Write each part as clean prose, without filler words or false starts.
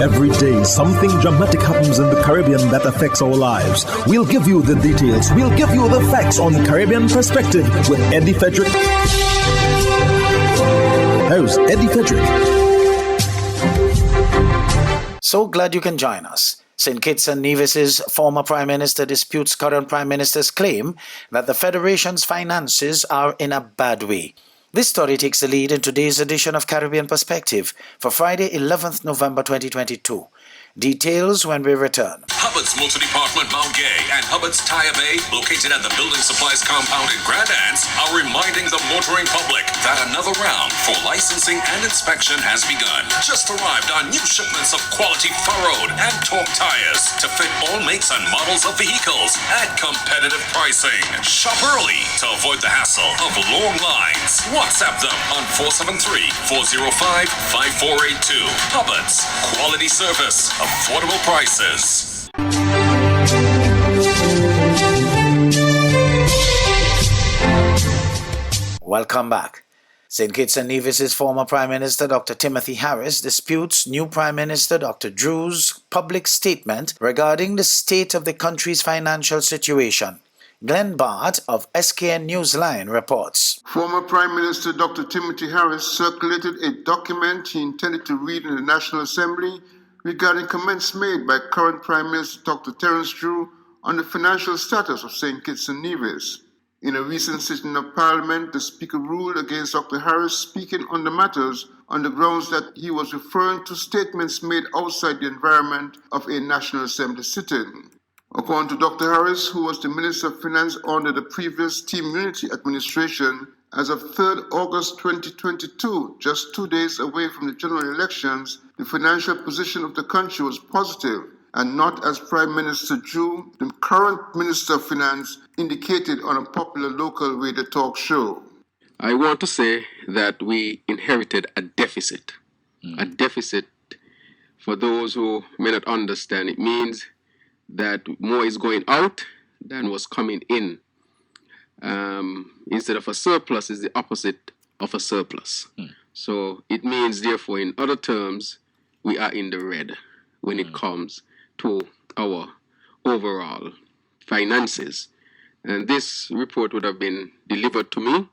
Every day, something dramatic happens in the Caribbean that affects our lives. We'll give you the details. We'll give you the facts on Caribbean Perspective with Eddie Frederick. Here's Eddie Frederick. So glad you can join us. St. Kitts and Nevis's former Prime Minister disputes current Prime Minister's claim that the Federation's finances are in a bad way. This story takes the lead in today's edition of Caribbean Perspective for Friday, 11th November 2022. Details when we return. Hubbard's Multi-Department Mount Gay and Hubbard's Tire Bay, located at the Building Supplies Compound in Grand Anse, are reminding the motoring public that another round for licensing and inspection has begun. Just arrived on new shipments of quality furrowed and torque tires to fit all makes and models of vehicles at competitive pricing. Shop early to avoid the hassle of long lines. WhatsApp them on 473-405-5482. Hubbard's, quality service, affordable prices. Welcome back. St. Kitts and Nevis's former Prime Minister Dr. Timothy Harris disputes new Prime Minister Dr. Drew's public statement regarding the state of the country's financial situation. Glenn Bart of SKN Newsline reports. Former Prime Minister Dr. Timothy Harris circulated a document he intended to read in the National Assembly regarding comments made by current Prime Minister Dr. Terence Drew on the financial status of St. Kitts and Nevis. In a recent sitting of Parliament, the Speaker ruled against Dr. Harris speaking on the matters on the grounds that he was referring to statements made outside the environment of a National Assembly sitting. According to Dr. Harris, who was the Minister of Finance under the previous Team Unity administration, as of 3rd August 2022, just 2 days away from the general elections, the financial position of the country was positive, and not as Prime Minister Drew, the current Minister of Finance, indicated on a popular local radio talk show. I want to say that we inherited a deficit. A deficit, for those who may not understand, it means that more is going out than was coming in. Instead of a surplus is the opposite of a surplus. So it means, therefore, in other terms, we are in the red when it comes to our overall finances. And this report would have been delivered to me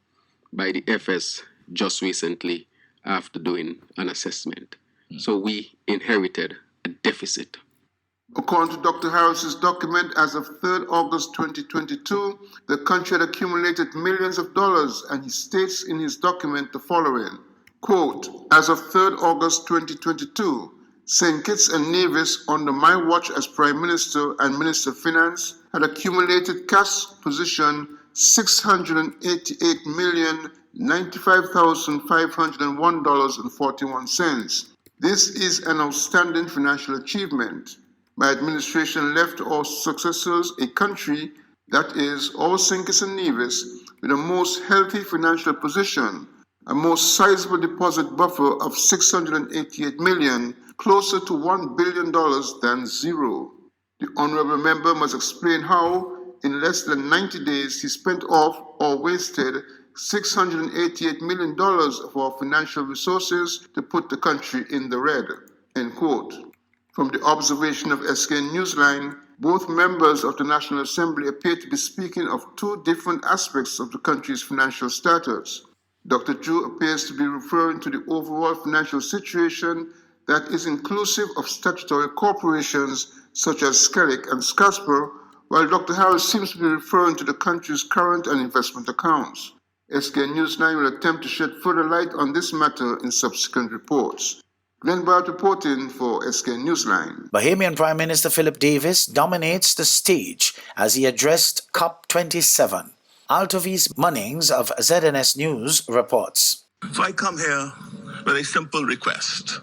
by the FS just recently after doing an assessment. So we inherited a deficit. According to Dr. Harris's document, as of 3rd August 2022, the country had accumulated millions of dollars, and he states in his document the following, quote, as of 3rd August 2022, St. Kitts and Nevis, under my watch as Prime Minister and Minister of Finance, had accumulated cash position $688,095,501.41. This is an outstanding financial achievement. My administration left our successors a country that is, all St. Kitts and Nevis, with a most healthy financial position, a most sizable deposit buffer of $688 million, closer to $1 billion than zero. The honorable member must explain how, in less than 90 days, he spent off or wasted $688 million of our financial resources to put the country in the red, end quote. From the observation of SKN Newsline, both members of the National Assembly appear to be speaking of two different aspects of the country's financial status. Dr. Drew appears to be referring to the overall financial situation that is inclusive of statutory corporations such as Skellig and Scasper, while Dr. Harris seems to be referring to the country's current and investment accounts. SKN Newsline will attempt to shed further light on this matter in subsequent reports. Glenn Bart reporting for SKN Newsline. Bahamian Prime Minister Philip Davis dominates the stage as he addressed COP27. Altovis Munnings of ZNS News reports. So I come here with a simple request.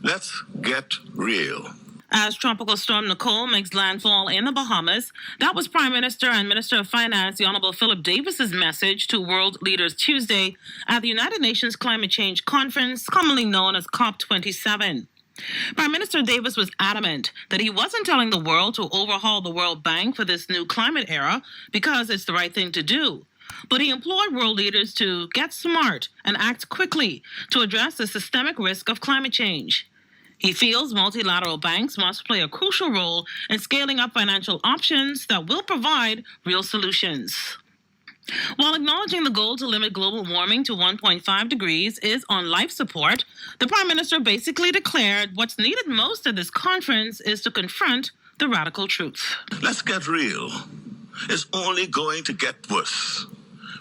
Let's get real. As Tropical Storm Nicole makes landfall in the Bahamas, that was Prime Minister and Minister of Finance, the Honorable Philip Davis's message to world leaders Tuesday at the United Nations Climate Change Conference, commonly known as COP27. Prime Minister Davis was adamant that he wasn't telling the world to overhaul the World Bank for this new climate era because it's the right thing to do. But he implored world leaders to get smart and act quickly to address the systemic risk of climate change. He feels multilateral banks must play a crucial role in scaling up financial options that will provide real solutions. While acknowledging the goal to limit global warming to 1.5 degrees is on life support, the Prime Minister basically declared what's needed most at this conference is to confront the radical truth. Let's get real. It's only going to get worse.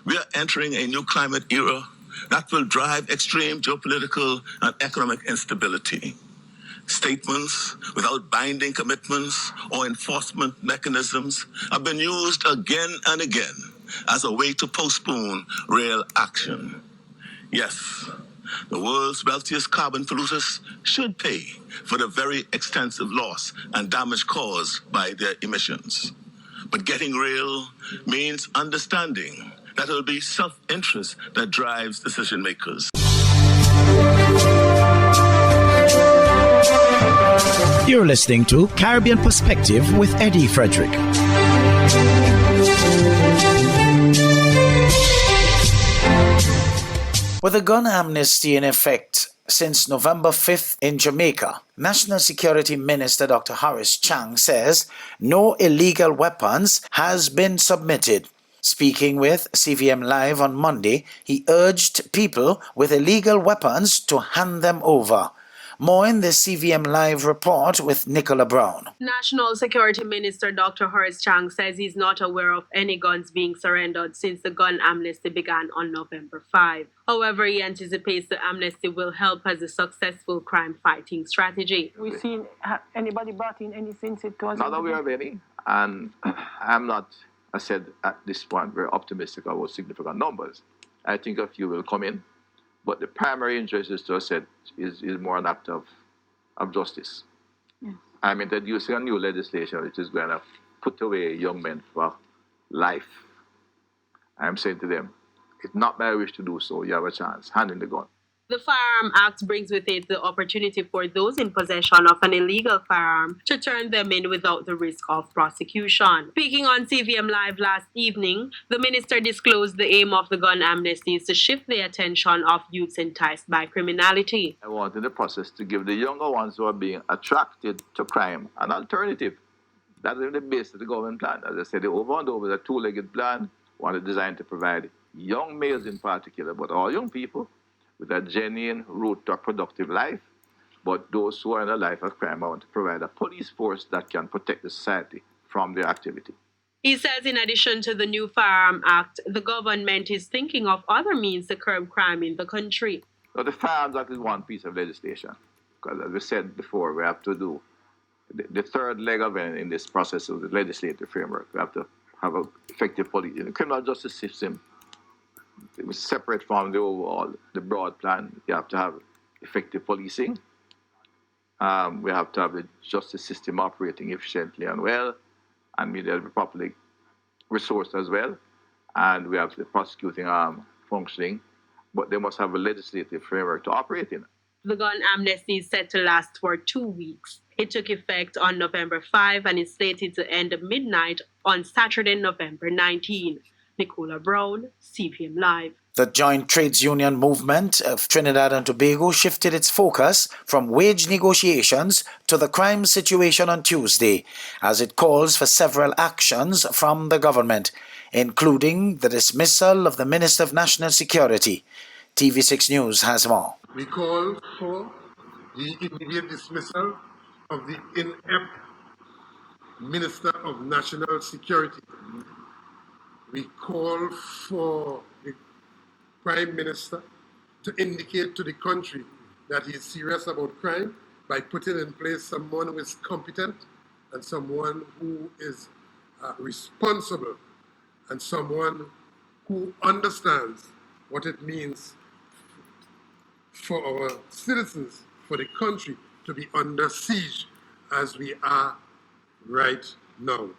We are entering a new climate era that will drive extreme geopolitical and economic instability. Statements without binding commitments or enforcement mechanisms have been used again and again as a way to postpone real action. Yes, the world's wealthiest carbon polluters should pay for the very extensive loss and damage caused by their emissions. But getting real means understanding that it will be self-interest that drives decision makers. You're listening to Caribbean Perspective with Eddie Frederick. With a gun amnesty in effect since November 5th in Jamaica, National Security Minister Dr. Horace Chang says no illegal weapons has been submitted. Speaking with CVM Live on Monday, he urged people with illegal weapons to hand them over. More in the CVM Live report with Nicola Brown. National Security Minister Dr. Horace Chang says he's not aware of any guns being surrendered since the gun amnesty began on November 5. However, he anticipates the amnesty will help as a successful crime-fighting strategy. We've seen anybody brought in any since it was... Not aware of any, and I'm not, I said at this point, very optimistic about significant numbers. I think a few will come in. But the primary interest, as I said, is more an act of justice. Yes. I'm introducing a new legislation which is going to put away young men for life. I'm saying to them, it's not my wish to do so. You have a chance. Hand in the gun. The Firearm Act brings with it the opportunity for those in possession of an illegal firearm to turn them in without the risk of prosecution. Speaking on CVM Live last evening, the minister disclosed the aim of the gun amnesty is to shift the attention of youths enticed by criminality. I want in the process to give the younger ones who are being attracted to crime an alternative. That is the base of the government plan. As I said, over and over, the two-legged plan, one is designed to provide young males in particular, but all young people, with a genuine route to a productive life, but those who are in a life of crime, I want to provide a police force that can protect the society from their activity. He says in addition to the new Firearm Act, the government is thinking of other means to curb crime in the country. So the Firearms Act is one piece of legislation, because as we said before, we have to do the third leg of it in this process of the legislative framework. We have to have an effective police. The criminal justice system, it was separate from the overall, the broad plan. You have to have effective policing. We have to have the justice system operating efficiently and well, and we have properly resourced as well. And we have the prosecuting arm functioning, but they must have a legislative framework to operate in. The gun amnesty is set to last for 2 weeks. It took effect on November 5 and is slated to end at midnight on Saturday, November 19. Nicola Brown, CVM Live. The Joint Trades Union Movement of Trinidad and Tobago shifted its focus from wage negotiations to the crime situation on Tuesday, as it calls for several actions from the government, including the dismissal of the Minister of National Security. TV6 News has more. We call for the immediate dismissal of the inept Minister of National Security. We call for the Prime Minister to indicate to the country that he is serious about crime by putting in place someone who is competent and someone who is responsible and someone who understands what it means for our citizens, for the country to be under siege as we are right now.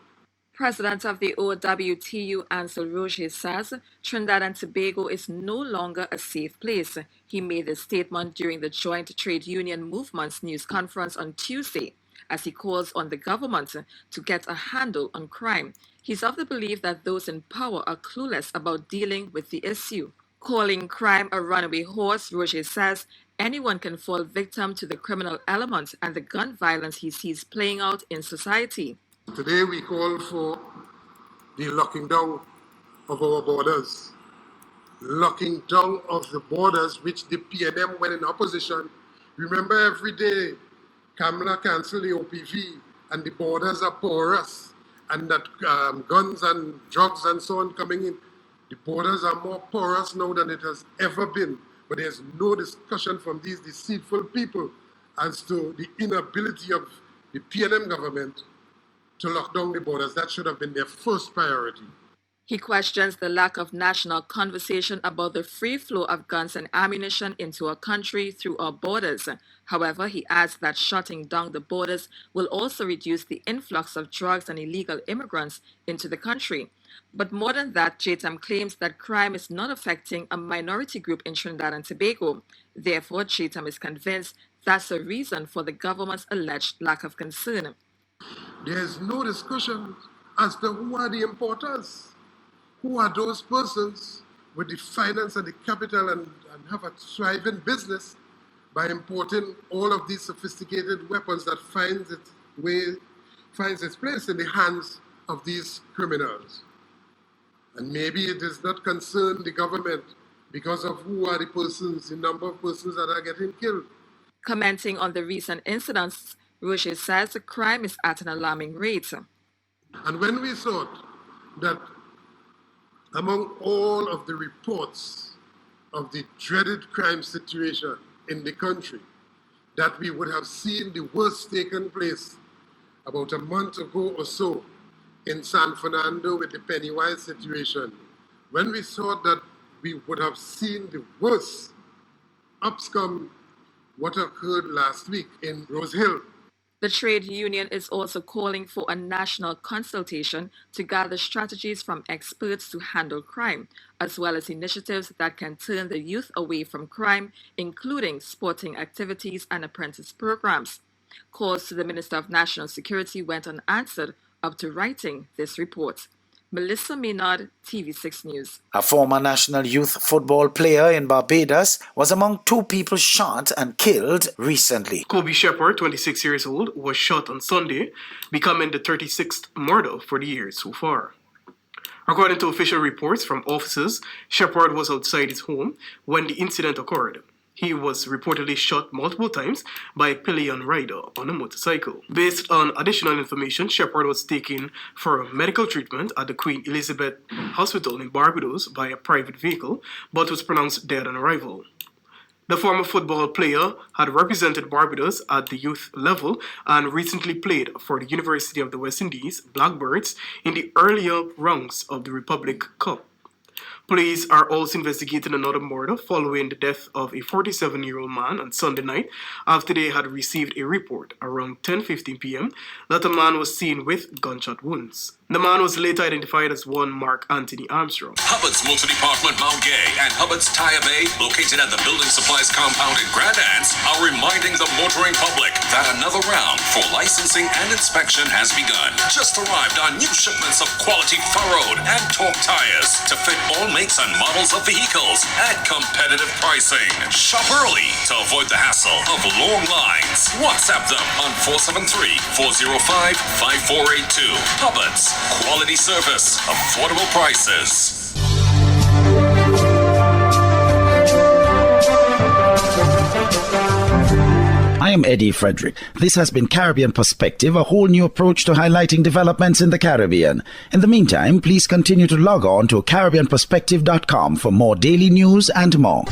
President of the OWTU, Ansel Roger, says Trinidad and Tobago is no longer a safe place. He made this statement during the Joint Trade Union Movement's news conference on Tuesday, as he calls on the government to get a handle on crime. He's of the belief that those in power are clueless about dealing with the issue. Calling crime a runaway horse, Roger says Anyone can fall victim to the criminal element and the gun violence he sees playing out in society. Today we call for the locking down of our borders. Locking down of the borders, which the PNM, when in opposition, remember every day, Kamala cancelled the OPV and the borders are porous, and that guns and drugs and so on coming in. The borders are more porous now than it has ever been, but there's no discussion from these deceitful people as to the inability of the PNM government to lock down the borders. That should have been their first priority. He questions the lack of national conversation about the free flow of guns and ammunition into our country through our borders. However, he adds that shutting down the borders will also reduce the influx of drugs and illegal immigrants into the country. But more than that, JTAM claims that crime is not affecting a minority group in Trinidad and Tobago. Therefore, JTAM is convinced that's a reason for the government's alleged lack of concern. There is no discussion as to who are the importers. Who are those persons with the finance and the capital and have a thriving business by importing all of these sophisticated weapons that finds its place in the hands of these criminals? And maybe it does not concern the government because of who are the persons, the number of persons that are getting killed. Commenting on the recent incidents, Roche says the crime is at an alarming rate. And when we thought that among all of the reports of the dreaded crime situation in the country, that we would have seen the worst taken place about a month ago or so in San Fernando with the Pennywise situation, when we thought that we would have seen the worst, up come what occurred last week in Rose Hill. The trade union is also calling for a national consultation to gather strategies from experts to handle crime, as well as initiatives that can turn the youth away from crime, including sporting activities and apprentice programs. Calls to the Minister of National Security went unanswered up to writing this report. Melissa Maynard, TV6 News. A former national youth football player in Barbados was among 2 people shot and killed recently. Kobe Shepherd, 26 years old, was shot on Sunday, becoming the 36th murder for the year so far. According to official reports from officers, Shepherd was outside his home when the incident occurred. He was reportedly shot multiple times by a pillion rider on a motorcycle. Based on additional information, Shepherd was taken for medical treatment at the Queen Elizabeth Hospital in Barbados by a private vehicle, but was pronounced dead on arrival. The former football player had represented Barbados at the youth level and recently played for the University of the West Indies Blackbirds in the earlier rounds of the Republic Cup. Police are also investigating another murder following the death of a 47-year-old man on Sunday night after they had received a report around 10:15 p.m. that a man was seen with gunshot wounds. The man was later identified as one Mark Anthony Armstrong. Hubbard's Motor Department Mount Gay and Hubbard's Tire Bay, located at the Building Supplies compound in Grand Anse, are reminding the motoring public that another round for licensing and inspection has begun. Just arrived on new shipments of quality furrowed and torque tires to fit all makes and models of vehicles at competitive pricing. Shop early to avoid the hassle of long lines. WhatsApp them on 473-405-5482. Hubbard's. Quality service, affordable prices. I am Eddie Frederick. This has been Caribbean Perspective, a whole new approach to highlighting developments in the Caribbean. In the meantime, please continue to log on to CaribbeanPerspective.com for more daily news and more.